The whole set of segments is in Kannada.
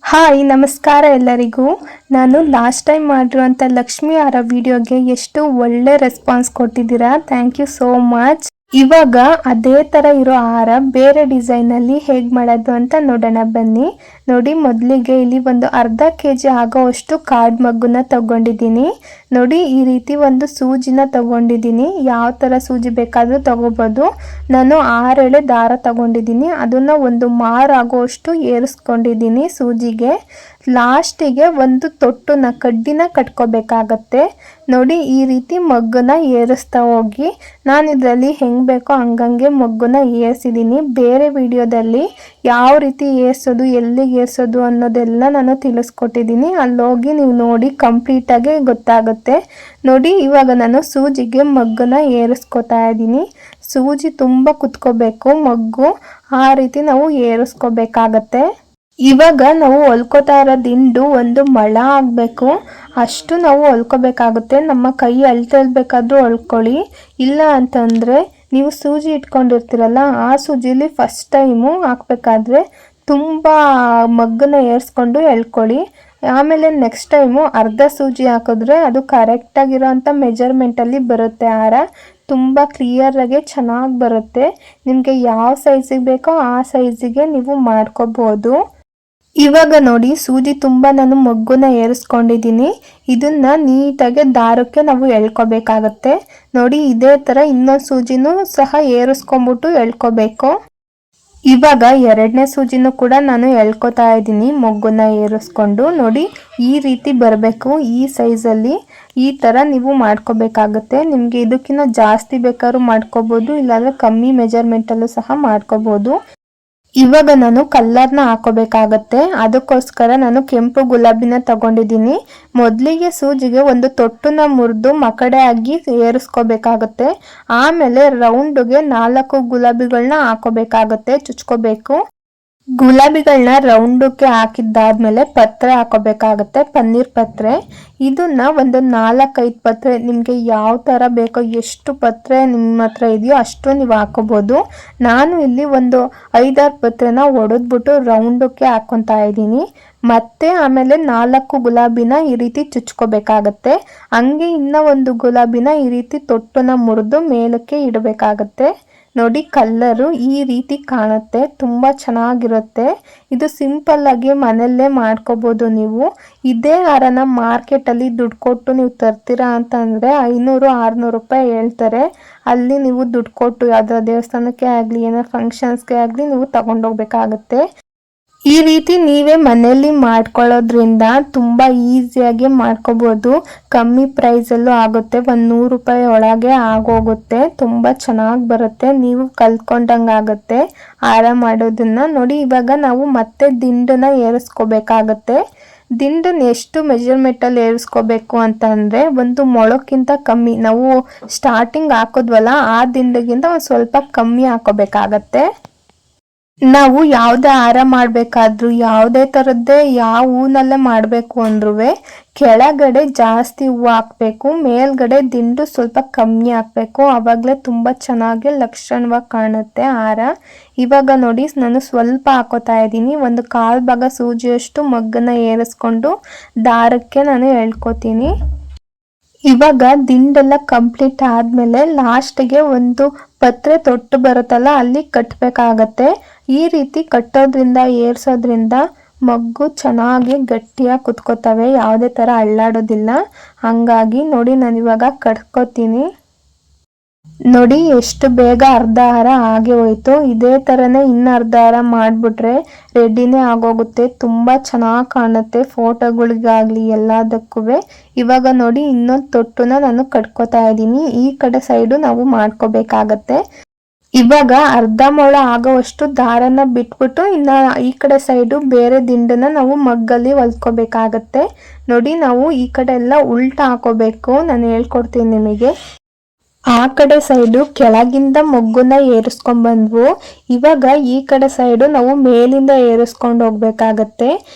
ಹಾಯ್ ನಮಸ್ಕಾರ ಎಲ್ಲರಿಗೂ. ನಾನು ಲಾಸ್ಟ್ ಟೈಮ್ ಮಾಡಿರುವಂಥ ಲಕ್ಷ್ಮಿ ಹಾರ ವಿಡಿಯೋಗೆ ಎಷ್ಟು ಒಳ್ಳೆ ರೆಸ್ಪಾನ್ಸ್ ಕೊಟ್ಟಿದ್ದೀರಾ. Thank you so much. ಇವಾಗ ಅದೇ ಥರ ಇರೋ ಹಾರ ಬೇರೆ ಡಿಸೈನಲ್ಲಿ ಹೇಗೆ ಮಾಡೋದು ಅಂತ ನೋಡೋಣ ಬನ್ನಿ. ನೋಡಿ, ಮೊದಲಿಗೆ ಇಲ್ಲಿ ಒಂದು ಅರ್ಧ kg ಆಗೋವಷ್ಟು ಕಾರ್ಡ್ ಮಗ್ಗನ್ನ ತಗೊಂಡಿದ್ದೀನಿ. ನೋಡಿ, ಈ ರೀತಿ ಒಂದು ಸೂಜಿನ ತಗೊಂಡಿದ್ದೀನಿ. ಯಾವ ಥರ ಸೂಜಿ ಬೇಕಾದರೂ ತಗೋಬೋದು. ನಾನು 6 ಎಳೆ ದಾರ ತಗೊಂಡಿದ್ದೀನಿ. ಅದನ್ನು ಒಂದು ಮಾರು ಆಗೋವಷ್ಟು ಏರಿಸ್ಕೊಂಡಿದ್ದೀನಿ ಸೂಜಿಗೆ. ಲಾಸ್ಟಿಗೆ ಒಂದು ತೊಟ್ಟುನ ಕಡ್ಡಿನ ಕಟ್ಕೋಬೇಕಾಗತ್ತೆ. ನೋಡಿ, ಈ ರೀತಿ ಮಗ್ಗನ್ನ ಏರಿಸ್ತಾ ಹೋಗಿ. ನಾನು ಇದರಲ್ಲಿ ಹೆಂಗೆ ಬೇಕೋ ಹಂಗಂಗೆ ಮಗ್ಗನ್ನ ಏರಿಸಿದ್ದೀನಿ. ಬೇರೆ ವಿಡಿಯೋದಲ್ಲಿ ಯಾವ ರೀತಿ ಏರ್ಸೋದು, ಎಲ್ಲಿಗೆ ಏರ್ಸೋದು ಅನ್ನೋದೆಲ್ಲ ನಾನು ತಿಳಿಸ್ಕೊಟ್ಟಿದ್ದೀನಿ. ಅಲ್ಲೋಗಿ ನೀವು ನೋಡಿ, ಕಂಪ್ಲೀಟಾಗಿ ಗೊತ್ತಾಗುತ್ತೆ. ನೋಡಿ, ಇವಾಗ ನಾನು ಸೂಜಿಗೆ ಮಗ್ಗನ್ನ ಏರಿಸ್ಕೊತಾ ಇದ್ದೀನಿ. ಸೂಜಿ ತುಂಬ ಕುತ್ಕೋಬೇಕು ಮಗ್ಗು, ಆ ರೀತಿ ನಾವು ಏರಿಸ್ಕೋಬೇಕಾಗತ್ತೆ. ಇವಾಗ ನಾವು ಹೊಲ್ಕೋತಾ ಇರೋ ದಿಂಡು ಒಂದು ಮೊಳ ಆಗಬೇಕು, ಅಷ್ಟು ನಾವು ಹೊಲ್ಕೋಬೇಕಾಗುತ್ತೆ. ನಮ್ಮ ಕೈ ಅಳ್ಬೇಕಾದ್ರೂ ಹೊಲ್ಕೊಳ್ಳಿ. ಇಲ್ಲ ಅಂತಂದರೆ ನೀವು ಸೂಜಿ ಇಟ್ಕೊಂಡಿರ್ತೀರಲ್ಲ, ಆ ಸೂಜಿಲಿ ಫಸ್ಟ್ ಟೈಮು ಹಾಕ್ಬೇಕಾದ್ರೆ ತುಂಬ ಮಗ್ಗನ್ನ ಏರಿಸ್ಕೊಂಡು ಎಳ್ಕೊಳ್ಳಿ. ಆಮೇಲೆ ನೆಕ್ಸ್ಟ್ ಟೈಮು ಅರ್ಧ ಸೂಜಿ ಹಾಕಿದ್ರೆ ಅದು ಕರೆಕ್ಟಾಗಿರೋ ಅಂಥ ಮೆಜರ್ಮೆಂಟಲ್ಲಿ ಬರುತ್ತೆ. ಹಾರ ತುಂಬ ಕ್ಲಿಯರಾಗಿ ಚೆನ್ನಾಗಿ ಬರುತ್ತೆ. ನಿಮಗೆ ಯಾವ ಸೈಜಿಗೆ ಬೇಕೋ ಆ ಸೈಜಿಗೆ ನೀವು ಮಾಡ್ಕೋಬೋದು. ಇವಾಗ ನೋಡಿ, ಸೂಜಿ ತುಂಬ ನಾನು ಮಗ್ಗನ್ನ ಏರಿಸ್ಕೊಂಡಿದ್ದೀನಿ. ಇದನ್ನ ನೀಟಾಗಿ ದಾರಕ್ಕೆ ನಾವು ಎಳ್ಕೋಬೇಕಾಗತ್ತೆ. ನೋಡಿ, ಇದೇ ಥರ ಇನ್ನೊಂದು ಸೂಜಿನೂ ಸಹ ಏರಿಸ್ಕೊಂಬಿಟ್ಟು ಎಳ್ಕೋಬೇಕು. ಇವಾಗ 2ನೇ ಸೂಜಿನೂ ಕೂಡ ನಾನು ಎಳ್ಕೊತಾ ಇದ್ದೀನಿ ಮಗ್ಗನ್ನ ಏರಿಸ್ಕೊಂಡು. ನೋಡಿ, ಈ ರೀತಿ ಬರಬೇಕು. ಈ ಸೈಜಲ್ಲಿ ಈ ಥರ ನೀವು ಮಾಡ್ಕೋಬೇಕಾಗತ್ತೆ. ನಿಮಗೆ ಇದಕ್ಕಿಂತ ಜಾಸ್ತಿ ಬೇಕಾದ್ರೂ ಮಾಡ್ಕೋಬೋದು, ಇಲ್ಲಾಂದರೆ ಕಮ್ಮಿ ಮೆಜರ್ಮೆಂಟಲ್ಲೂ ಸಹ ಮಾಡ್ಕೋಬೋದು. ಇವಾಗ ನಾನು ಕಲ್ಲರ್ನ ಹಾಕೋಬೇಕಾಗತ್ತೆ. ಅದಕ್ಕೋಸ್ಕರ ನಾನು ಕೆಂಪು ಗುಲಾಬಿನ ತಗೊಂಡಿದ್ದೀನಿ. ಮೊದಲಿಗೆ ಸೂಜಿಗೆ ಒಂದು ತೊಟ್ಟನ್ನ ಮುರಿದು ಮಕಡೆ ಆಗಿ ಏರಿಸ್ಕೋಬೇಕಾಗತ್ತೆ. ಆಮೇಲೆ ರೌಂಡ್ಗೆ 4 ಗುಲಾಬಿಗಳನ್ನ ಹಾಕೋಬೇಕಾಗತ್ತೆ, ಚುಚ್ಕೋಬೇಕು. ಗುಲಾಬಿಗಳನ್ನ ರೌಂಡಕ್ಕೆ ಹಾಕಿದ್ದಾದ್ಮೇಲೆ ಪತ್ರೆ ಹಾಕೋಬೇಕಾಗತ್ತೆ, ಪನ್ನೀರ್ ಪತ್ರೆ. ಇದನ್ನ ಒಂದು 4-5 ಪತ್ರೆ, ನಿಮಗೆ ಯಾವ ಥರ ಬೇಕೋ, ಎಷ್ಟು ಪತ್ರೆ ನಿಮ್ಮ ಹತ್ರ ಇದೆಯೋ ಅಷ್ಟು ನೀವು ಹಾಕೋಬೋದು. ನಾನು ಇಲ್ಲಿ ಒಂದು 5-6 ಪತ್ರೆನ ಒಡೆದ್ಬಿಟ್ಟು ರೌಂಡಕ್ಕೆ ಹಾಕ್ಕೊತಾ ಇದ್ದೀನಿ. ಮತ್ತೆ ಆಮೇಲೆ 4 ಗುಲಾಬಿನ ಈ ರೀತಿ ಚುಚ್ಕೋಬೇಕಾಗತ್ತೆ. ಹಂಗೆ ಇನ್ನೂ ಒಂದು ಗುಲಾಬಿನ ಈ ರೀತಿ ತೊಟ್ಟನ್ನ ಮುರಿದು ಮೇಲಕ್ಕೆ ಇಡಬೇಕಾಗತ್ತೆ. ನೋಡಿ, ಕಲ್ಲರು ಈ ರೀತಿ ಕಾಣುತ್ತೆ, ತುಂಬ ಚೆನ್ನಾಗಿರುತ್ತೆ. ಇದು ಸಿಂಪಲ್ ಆಗಿ ಮನೆಯಲ್ಲೇ ಮಾಡ್ಕೋಬೋದು ನೀವು. ಇದೇ ಹಾರನ ಮಾರ್ಕೆಟಲ್ಲಿ ದುಡ್ಡು ಕೊಟ್ಟು ನೀವು ತರ್ತೀರಾ ಅಂತಂದರೆ 500-600 ರೂಪಾಯಿ ಹೇಳ್ತಾರೆ. ಅಲ್ಲಿ ನೀವು ದುಡ್ಡು ಕೊಟ್ಟು ಯಾವುದೋ ದೇವಸ್ಥಾನಕ್ಕೆ ಆಗಲಿ, ಏನೋ ಫಂಕ್ಷನ್ಸ್ಗೆ ಆಗಲಿ ನೀವು ತಗೊಂಡೋಗ್ಬೇಕಾಗತ್ತೆ. ಈ ರೀತಿ ನೀವೇ ಮನೆಯಲ್ಲಿ ಮಾಡ್ಕೊಳ್ಳೋದ್ರಿಂದ ತುಂಬ ಈಸಿಯಾಗಿ ಮಾಡ್ಕೋಬೋದು. ಕಮ್ಮಿ ಪ್ರೈಸಲ್ಲೂ ಆಗುತ್ತೆ, ಒಂದು 100 ರೂಪಾಯಿ ಒಳಗೆ ಆಗೋಗುತ್ತೆ. ತುಂಬ ಚೆನ್ನಾಗಿ ಬರುತ್ತೆ, ನೀವು ಕಲ್ತ್ಕೊಂಡಂಗೆ ಆಗುತ್ತೆ ಹಾರ ಮಾಡೋದನ್ನು. ನೋಡಿ, ಇವಾಗ ನಾವು ಮತ್ತೆ ದಿಂಡನ್ನ ಏರಿಸ್ಕೋಬೇಕಾಗತ್ತೆ. ದಿಂಡನ್ನ ಎಷ್ಟು ಮೆಜರ್ಮೆಂಟಲ್ಲಿ ಏರಿಸ್ಕೋಬೇಕು ಅಂತಂದರೆ, ಒಂದು ಮೊಳಕ್ಕಿಂತ ಕಮ್ಮಿ, ನಾವು ಸ್ಟಾರ್ಟಿಂಗ್ ಹಾಕೋದ್ವಲ್ಲ ಆ ದಿಂಡಿಗಿಂತ ಒಂದು ಸ್ವಲ್ಪ ಕಮ್ಮಿ ಹಾಕೋಬೇಕಾಗತ್ತೆ. ನಾವು ಯಾವುದೇ ಹಾರ ಮಾಡಬೇಕಾದ್ರೂ, ಯಾವುದೇ ಥರದ್ದೇ ಯಾವ ಹೂನಲ್ಲೇ ಮಾಡಬೇಕು ಅಂದ್ರೂ ಕೆಳಗಡೆ ಜಾಸ್ತಿ ಹೂವು ಹಾಕಬೇಕು, ಮೇಲ್ಗಡೆ ದಿಂಡು ಸ್ವಲ್ಪ ಕಮ್ಮಿ ಹಾಕಬೇಕು. ಆವಾಗಲೇ ತುಂಬ ಚೆನ್ನಾಗಿ ಲಕ್ಷಣವಾಗಿ ಕಾಣುತ್ತೆ ಹಾರ. ಇವಾಗ ನೋಡಿ, ನಾನು ಸ್ವಲ್ಪ ಹಾಕೋತಾ ಇದ್ದೀನಿ. ಒಂದು 1/4 ಭಾಗ ಸೂಜಿಯಷ್ಟು ಮಗ್ಗನ್ನ ಏರಿಸ್ಕೊಂಡು ದಾರಕ್ಕೆ ನಾನು ಎಳ್ಕೊತೀನಿ. ಇವಾಗ ದಿಂಡೆಲ್ಲ ಕಂಪ್ಲೀಟ್ ಆದಮೇಲೆ ಲಾಸ್ಟಿಗೆ ಒಂದು ಪತ್ರೆ ತೊಟ್ಟು ಬರುತ್ತಲ್ಲ, ಅಲ್ಲಿ ಕಟ್ಟಬೇಕಾಗತ್ತೆ. ಈ ರೀತಿ ಕಟ್ಟೋದ್ರಿಂದ, ಏರ್ಸೋದ್ರಿಂದ ಮಗ್ಗು ಚೆನ್ನಾಗಿ ಗಟ್ಟಿಯಾಗಿ ಕುತ್ಕೋತವೆ, ಯಾವುದೇ ಥರ ಅಳ್ಳಾಡೋದಿಲ್ಲ. ಹಾಗಾಗಿ ನೋಡಿ, ನಾನಿವಾಗ ಕಟ್ಕೋತೀನಿ. ನೋಡಿ, ಎಷ್ಟು ಬೇಗ ಅರ್ಧ ಹಾರ ಆಗಿ ಹೋಯ್ತು. ಇದೇ ಥರನೇ ಇನ್ನು ಅರ್ಧ ಹಾರ ಮಾಡಿಬಿಟ್ರೆ ರೆಡಿನೇ ಆಗೋಗುತ್ತೆ. ತುಂಬ ಚೆನ್ನಾಗಿ ಕಾಣುತ್ತೆ ಫೋಟೋಗಳಿಗಾಗಲಿ ಎಲ್ಲದಕ್ಕೂ. ಇವಾಗ ನೋಡಿ, ಇನ್ನೊಂದು ತೊಟ್ಟನ್ನ ನಾನು ಕಟ್ಕೋತಾ ಇದ್ದೀನಿ. ಈ ಕಡೆ ಸೈಡು ನಾವು ಮಾಡ್ಕೋಬೇಕಾಗತ್ತೆ. ಇವಾಗ ಅರ್ಧ ಮೊಳ ಆಗೋವಷ್ಟು ದಾರನ ಬಿಟ್ಬಿಟ್ಟು ಇನ್ನು ಈ ಕಡೆ ಸೈಡು ಬೇರೆ ದಿಂಡನ್ನ ನಾವು ಮಗ್ಗಲ್ಲಿ ಹೊಲ್ಕೋಬೇಕಾಗತ್ತೆ. ನೋಡಿ, ನಾವು ಈ ಕಡೆ ಎಲ್ಲ ಉಲ್ಟಾ ಹಾಕೋಬೇಕು. ನಾನು ಹೇಳ್ಕೊಡ್ತೀನಿ ನಿಮಗೆ. ಆ ಕಡೆ ಸೈಡು ಕೆಳಗಿಂದ ಮಗ್ಗನ್ನ ಏರಿಸ್ಕೊಂಡ್ಬಂದ್ವು. ಇವಾಗ ಈ ಕಡೆ ಸೈಡು ನಾವು ಮೇಲಿಂದ ಏರಿಸ್ಕೊಂಡು ಹೋಗ್ಬೇಕಾಗತ್ತೆ.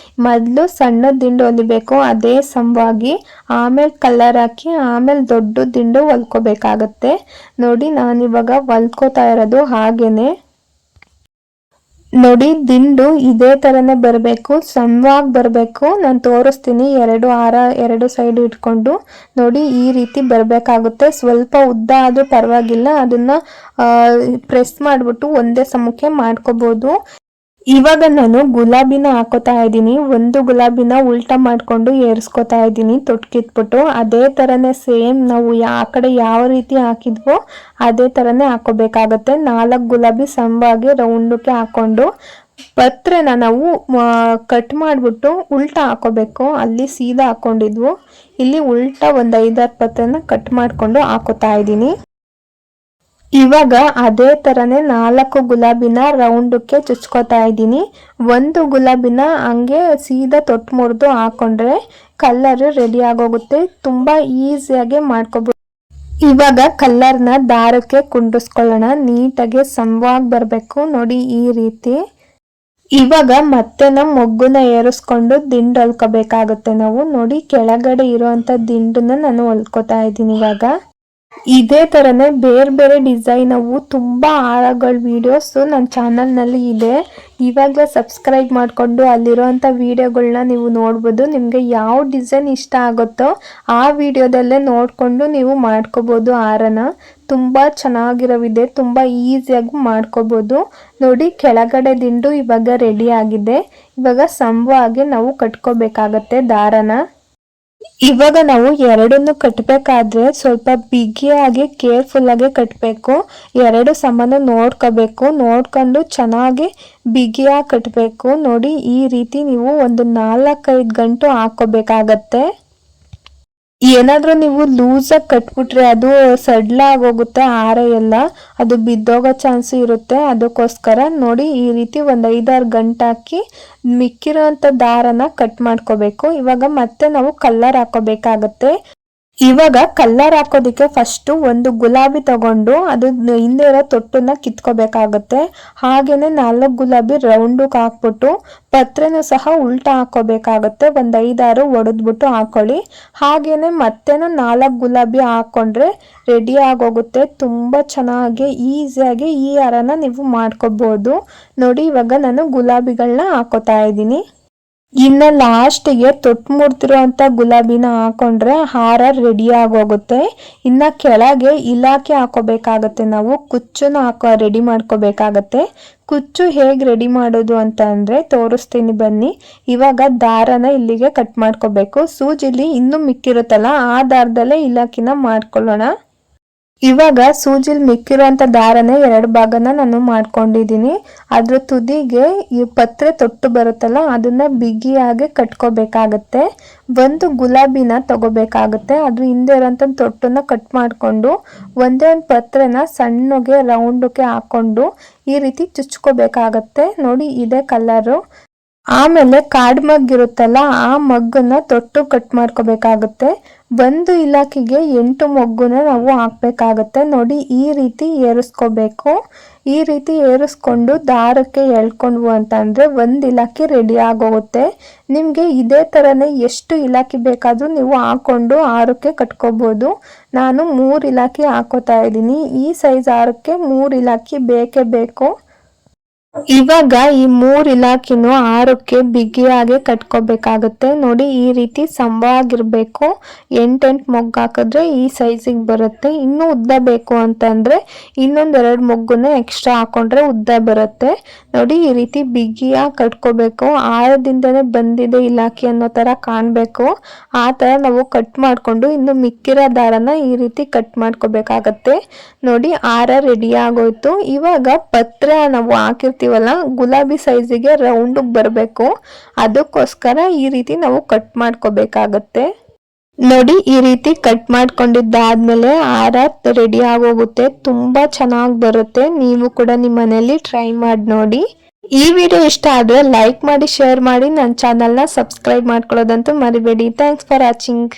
ಮೊದಲು ಸಣ್ಣ ದಿಂಡು ಹೊಲಿಬೇಕು ಅದೇ ಸಮವಾಗಿ, ಆಮೇಲೆ ಕಲರ್ ಹಾಕಿ ಆಮೇಲೆ ದೊಡ್ಡ ದಿಂಡು ಹೊಲ್ಕೋಬೇಕಾಗತ್ತೆ. ನೋಡಿ, ನಾನಿವಾಗ ಹೊಲ್ಕೋತಾ ಇರೋದು ಹಾಗೇನೆ. ನೋಡಿ ದಿಂಡು ಇದೇ ತರನೇ ಬರಬೇಕು, ಸಣ್ಣವಾಗಿ ಬರಬೇಕು. ನಾನು ತೋರಿಸ್ತೀನಿ. 2 ಹಾರ 2 ಸೈಡ್ ಇಟ್ಕೊಂಡು ನೋಡಿ ಈ ರೀತಿ ಬರಬೇಕಾಗುತ್ತೆ. ಸ್ವಲ್ಪ ಉದ್ದ ಆದ್ರೂ ಪರವಾಗಿಲ್ಲ, ಅದನ್ನ ಪ್ರೆಸ್ ಮಾಡಿಬಿಟ್ಟು ಒಂದೇ ಸಮಕ್ಕೆ ಮಾಡ್ಕೋಬಹುದು. ಇವಾಗ ನಾನು ಗುಲಾಬಿನ ಹಾಕೋತಾ ಇದ್ದೀನಿ. ಒಂದು ಗುಲಾಬಿನ ಉಲ್ಟಾ ಮಾಡ್ಕೊಂಡು ಏರಿಸ್ಕೋತಾ ಇದ್ದೀನಿ ತೊಟ್ಕಿಟ್ಬಿಟ್ಟು. ಅದೇ ತರನೇ ಸೇಮ್ ನಾವು ಆ ಕಡೆ ಯಾವ ರೀತಿ ಹಾಕಿದ್ವೋ ಅದೇ ತರನೇ ಹಾಕೋಬೇಕಾಗತ್ತೆ. 4 ಗುಲಾಬಿ ಸಮವಾಗಿ ರೌಂಡಕ್ಕೆ ಹಾಕೊಂಡು ಪತ್ರೆನ ನಾವು ಕಟ್ ಮಾಡಿಬಿಟ್ಟು ಉಲ್ಟಾ ಹಾಕೋಬೇಕು. ಅಲ್ಲಿ ಸೀದಾ ಹಾಕೊಂಡಿದ್ವು, ಇಲ್ಲಿ ಉಲ್ಟಾ ಒಂದು 5-6 ಪತ್ರೆನ ಕಟ್ ಮಾಡಿಕೊಂಡು ಹಾಕೋತಾ ಇದ್ದೀನಿ. ಇವಾಗ ಅದೇ ತರನೇ 4 ಗುಲಾಬಿನ ರೌಂಡಕ್ಕೆ ಚುಚ್ಕೋತಾ ಇದ್ದೀನಿ. ಒಂದು ಗುಲಾಬಿನ ಹಂಗೆ ಸೀದಾ ತೊಟ್ಟು ಮುರಿದು ಹಾಕೊಂಡ್ರೆ ಕಲರ್ ರೆಡಿ ಆಗೋಗುತ್ತೆ. ತುಂಬಾ ಈಸಿಯಾಗಿ ಮಾಡ್ಕೋಬಹುದು. ಇವಾಗ ಕಲರ್ನ ದಾರಕ್ಕೆ ಕುಂಡಿಸ್ಕೊಳ್ಳೋಣ. ನೀಟಾಗಿ ಸಮವಾಗಿ ಬರಬೇಕು ನೋಡಿ ಈ ರೀತಿ. ಇವಾಗ ಮತ್ತೆ ನಮ್ಮ ಮೊಗ್ಗುನ ಏರಿಸ್ಕೊಂಡು ದಿಂಡು ಹೊಲ್ಕೋಬೇಕಾಗುತ್ತೆ ನಾವು. ನೋಡಿ ಕೆಳಗಡೆ ಇರುವಂತ ದಿಂಡನ್ನ ನಾನು ಹೊಲ್ಕೋತಾ ಇದ್ದೀನಿ. ಇವಾಗ ಇದೇ ತರನೇ ಬೇರೆ ಬೇರೆ ಡಿಸೈನ್ ಅವು ತುಂಬಾ ಹಾರಗಳ ವಿಡಿಯೋಸ್ ನನ್ನ ಚಾನಲ್ ನಲ್ಲಿ ಇದೆ. ಇವಾಗಲೇ ಸಬ್ಸ್ಕ್ರೈಬ್ ಮಾಡಿಕೊಂಡು ಅಲ್ಲಿರುವಂಥ ವಿಡಿಯೋಗಳನ್ನ ನೀವು ನೋಡ್ಬೋದು. ನಿಮಗೆ ಯಾವ ಡಿಸೈನ್ ಇಷ್ಟ ಆಗುತ್ತೋ ಆ ವಿಡಿಯೋದಲ್ಲೇ ನೋಡಿಕೊಂಡು ನೀವು ಮಾಡ್ಕೋಬೋದು. ಹಾರನ ತುಂಬ ಚೆನ್ನಾಗಿರೋವಿದೆ, ತುಂಬ ಈಸಿಯಾಗಿ ಮಾಡ್ಕೋಬೋದು. ನೋಡಿ ಕೆಳಗಡೆ ದಿಂಡು ಇವಾಗ ರೆಡಿ ಆಗಿದೆ. ಇವಾಗ ಸಮವಾಗಿ ನಾವು ಕಟ್ಕೋಬೇಕಾಗತ್ತೆ ದಾರನ. ಇವಾಗ ನಾವು ಎರಡನ್ನು ಕಟ್ಟಬೇಕಾದ್ರೆ ಸ್ವಲ್ಪ ಬಿಗಿಯಾಗಿ ಕೇರ್ಫುಲ್ ಆಗಿ ಕಟ್ಟಬೇಕು. 2 ಸಮಾನ ನೋಡ್ಕೋಬೇಕು, ನೋಡ್ಕೊಂಡು ಚೆನ್ನಾಗಿ ಬಿಗಿಯಾಗಿ ಕಟ್ಟಬೇಕು. ನೋಡಿ ಈ ರೀತಿ ನೀವು ಒಂದು 4-5 ಗಂಟು ಹಾಕೋಬೇಕಾಗತ್ತೆ. ಏನಾದ್ರೂ ನೀವು ಲೂಸಾಗಿ ಕಟ್ಬಿಟ್ರೆ ಅದು ಸಡ್ಲಾಗೋಗುತ್ತೆ, ಹಾರ ಎಲ್ಲ ಅದು ಬಿದ್ದೋಗೋ ಚಾನ್ಸ್ ಇರುತ್ತೆ. ಅದಕ್ಕೋಸ್ಕರ ನೋಡಿ ಈ ರೀತಿ ಒಂದು 5-6 ಗಂಟೆ ಹಾಕಿ ಮಿಕ್ಕಿರೋಂಥ ದಾರನ ಕಟ್ ಮಾಡ್ಕೋಬೇಕು. ಇವಾಗ ಮತ್ತೆ ನಾವು ಕಲರ್ ಹಾಕೋಬೇಕಾಗತ್ತೆ. ಇವಾಗ ಕಲರ್ ಹಾಕೋದಿಕ್ಕೆ ಫಸ್ಟ್ ಒಂದು ಗುಲಾಬಿ ತಗೊಂಡು ಅದು ಹಿಂದೆ ಇರೋ ತೊಟ್ಟನ್ನ ಕಿತ್ಕೋಬೇಕಾಗತ್ತೆ. ಹಾಗೇನೆ 4 ಗುಲಾಬಿ ರೌಂಡಕ್ಕೆ ಹಾಕ್ಬಿಟ್ಟು ಪತ್ರೆನೂ ಸಹ ಉಲ್ಟಾ ಹಾಕೋಬೇಕಾಗತ್ತೆ. ಒಂದು 5-6 ಒಡೆದ್ಬಿಟ್ಟು ಹಾಕೊಳ್ಳಿ. ಹಾಗೇನೆ ಮತ್ತೇನು 4 ಗುಲಾಬಿ ಹಾಕೊಂಡ್ರೆ ರೆಡಿ ಆಗೋಗುತ್ತೆ. ತುಂಬ ಚೆನ್ನಾಗಿ ಈಸಿಯಾಗಿ ಈ ಹಾರನ ನೀವು ಮಾಡ್ಕೋಬಹುದು. ನೋಡಿ ಇವಾಗ ನಾನು ಗುಲಾಬಿಗಳನ್ನ ಹಾಕೋತಾ ಇದ್ದೀನಿ. ಇನ್ನು ಲಾಸ್ಟಿಗೆ ತೊಟ್ಟು ಮುಡ್ತಿರುವಂಥ ಗುಲಾಬಿನ ಹಾಕೊಂಡ್ರೆ ಹಾರ ರೆಡಿ ಆಗೋಗುತ್ತೆ. ಇನ್ನು ಕೆಳಗೆ ಇಲಾಖೆ ಹಾಕೋಬೇಕಾಗತ್ತೆ. ನಾವು ಕುಚ್ಚನ್ನ ರೆಡಿ ಮಾಡ್ಕೋಬೇಕಾಗತ್ತೆ. ಕುಚ್ಚು ಹೇಗೆ ರೆಡಿ ಮಾಡೋದು ಅಂತ ಅಂದರೆ ತೋರಿಸ್ತೀನಿ ಬನ್ನಿ. ಇವಾಗ ದಾರನ ಇಲ್ಲಿಗೆ ಕಟ್ ಮಾಡ್ಕೋಬೇಕು. ಸೂಜಿಲಿ ಇನ್ನೂ ಮಿಕ್ಕಿರುತ್ತಲ್ಲ ಆ ದಾರದಲ್ಲೇ ಇಲಾಖೆನ ಮಾಡ್ಕೊಳ್ಳೋಣ. ಇವಾಗ ಸೂಜಿಲ್ ಮಿಕ್ಕಿರುವಂಥ ದಾರನೇ 2 ಭಾಗನ ನಾನು ಮಾಡ್ಕೊಂಡಿದ್ದೀನಿ. ಅದ್ರ ತುದಿಗೆ ಈ ಪತ್ರೆ ತೊಟ್ಟು ಬರುತ್ತಲ್ಲ ಅದನ್ನ ಬಿಗಿಯಾಗಿ ಕಟ್ಕೋಬೇಕಾಗತ್ತೆ. ಒಂದು ಗುಲಾಬಿನ ತಗೋಬೇಕಾಗುತ್ತೆ. ಅದ್ರ ಹಿಂದೆ ಇರೋಂಥ ತೊಟ್ಟನ್ನ ಕಟ್ ಮಾಡಿಕೊಂಡು ಒಂದೇ ಒಂದು ಪತ್ರೆನ ಸಣ್ಣಗೆ ರೌಂಡಕ್ಕೆ ಹಾಕೊಂಡು ಈ ರೀತಿ ಚುಚ್ಕೋಬೇಕಾಗತ್ತೆ. ನೋಡಿ ಇದೇ ಕಲರು. ಆಮೇಲೆ ಕಾಡ್ ಮಗ್ ಇರುತ್ತಲ್ಲ ಆ ಮಗ್ಗನ್ನ ತೊಟ್ಟು ಕಟ್ ಮಾಡ್ಕೋಬೇಕಾಗುತ್ತೆ. ಒಂದು ಇಲಾಖೆಗೆ 8 ಮೊಗ್ಗುನ ನಾವು ಹಾಕ್ಬೇಕಾಗತ್ತೆ. ನೋಡಿ ಈ ರೀತಿ ಏರಿಸ್ಕೋಬೇಕು. ಈ ರೀತಿ ಏರಿಸ್ಕೊಂಡು ದಾರಕ್ಕೆ ಎಳ್ಕೊಂಡ್ವು ಅಂತಂದ್ರೆ ಒಂದು ಇಲಾಖೆ ರೆಡಿ ಆಗೋಗುತ್ತೆ. ನಿಮಗೆ ಇದೇ ಥರನೇ ಎಷ್ಟು ಇಲಾಖೆ ಬೇಕಾದರೂ ನೀವು ಹಾಕೊಂಡು ಹಾರಕ್ಕೆ ಕಟ್ಕೋಬೋದು. ನಾನು 3 ಇಲಾಖೆ ಹಾಕೋತಾ ಇದ್ದೀನಿ. ಈ ಸೈಜ್ ಹಾರಕ್ಕೆ 3 ಇಲಾಖೆ ಬೇಕೇ ಬೇಕು. ಇವಾಗ ಈ 3 ಇಲಾಖೆನೂ ಹಾರಕ್ಕೆ ಬಿಗಿಯಾಗಿ ಕಟ್ಕೋಬೇಕಾಗುತ್ತೆ. ನೋಡಿ ಈ ರೀತಿ ಸಮವಾಗಿರ್ಬೇಕು. 8 ಮೊಗ್ಗು ಹಾಕಿದ್ರೆ ಈ ಸೈಜಿಗೆ ಬರುತ್ತೆ. ಇನ್ನೂ ಉದ್ದ ಬೇಕು ಅಂತಂದ್ರೆ ಇನ್ನೊಂದು 2 ಮೊಗ್ಗುನ ಎಕ್ಸ್ಟ್ರಾ ಹಾಕೊಂಡ್ರೆ ಉದ್ದ ಬರುತ್ತೆ. ನೋಡಿ ಈ ರೀತಿ ಬಿಗಿಯಾಗಿ ಕಟ್ಕೋಬೇಕು. ಹಾರದಿಂದನೇ ಬಂದಿದೆ ಇಲಾಖೆ ಅನ್ನೋ ತರ ಕಾಣಬೇಕು. ಆ ತರ ನಾವು ಕಟ್ ಮಾಡ್ಕೊಂಡು ಇನ್ನು ಮಿಕ್ಕಿರೋ ದಾರನ ಈ ರೀತಿ ಕಟ್ ಮಾಡ್ಕೋಬೇಕಾಗತ್ತೆ. ನೋಡಿ ಹಾರ ರೆಡಿ ಆಗೋಯ್ತು. ಇವಾಗ ಪತ್ರೆ ನಾವು ಹಾಕಿರ್ತೀವಿ ಗುಲಾಬಿ ಸೈಜಿಗೆ ರೌಂಡ್ ಬರಬೇಕು. ಅದಕ್ಕೋಸ್ಕರ ಈ ರೀತಿ ನಾವು ಕಟ್ ಮಾಡ್ಕೋಬೇಕಾಗತ್ತೆ. ನೋಡಿ ಈ ರೀತಿ ಕಟ್ ಮಾಡ್ಕೊಂಡಿದ್ದಾದ್ಮೇಲೆ ಹಾರ ರೆಡಿ ಆಗೋಗುತ್ತೆ. ತುಂಬಾ ಚೆನ್ನಾಗಿ ಬರುತ್ತೆ. ನೀವು ಕೂಡ ನಿಮ್ಮ ಮನೆಯಲ್ಲಿ ಟ್ರೈ ಮಾಡಿ ನೋಡಿ. ಈ ವಿಡಿಯೋ ಇಷ್ಟ ಆದ್ರೆ ಲೈಕ್ ಮಾಡಿ, ಶೇರ್ ಮಾಡಿ, ನನ್ನ ಚಾನಲ್ನ ಸಬ್ಸ್ಕ್ರೈಬ್ ಮಾಡ್ಕೊಳ್ಳೋದಂತೂ ಮರಿಬೇಡಿ. Thanks for watching.